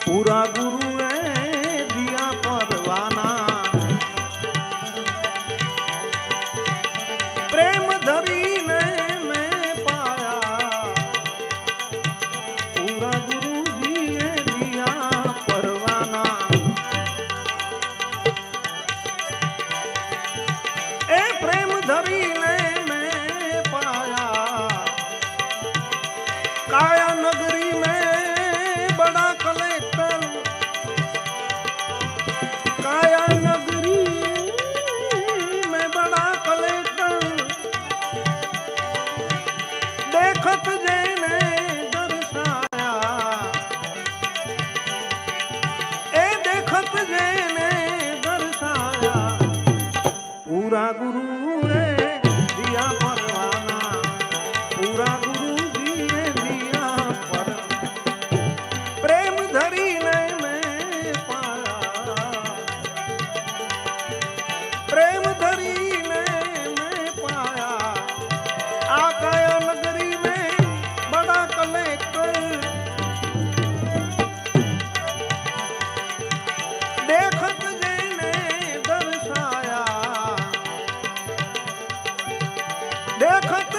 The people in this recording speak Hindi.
पूरा गुरु ने दिया परवाना प्रेम धरी ने मैं पाया पूरा गुरु जी ने दिया परवाना ए प्रेम धरी ने मैं पाया काया नगरी में बड़ा कलेक्टर काया नगरी में बड़ा कलेक्टर देखत जेने दर्शाया ए देखत जेने दर्शाया पूरा गुरु ने दिया परवाना पूरा गुरु जी ने दिया पर प्रेम धरी ने मैं पाया प्रेम धरी ने मैं पाया आकाया नगरी में बड़ा कलेक्टर देखत जेने दर्शाया देखत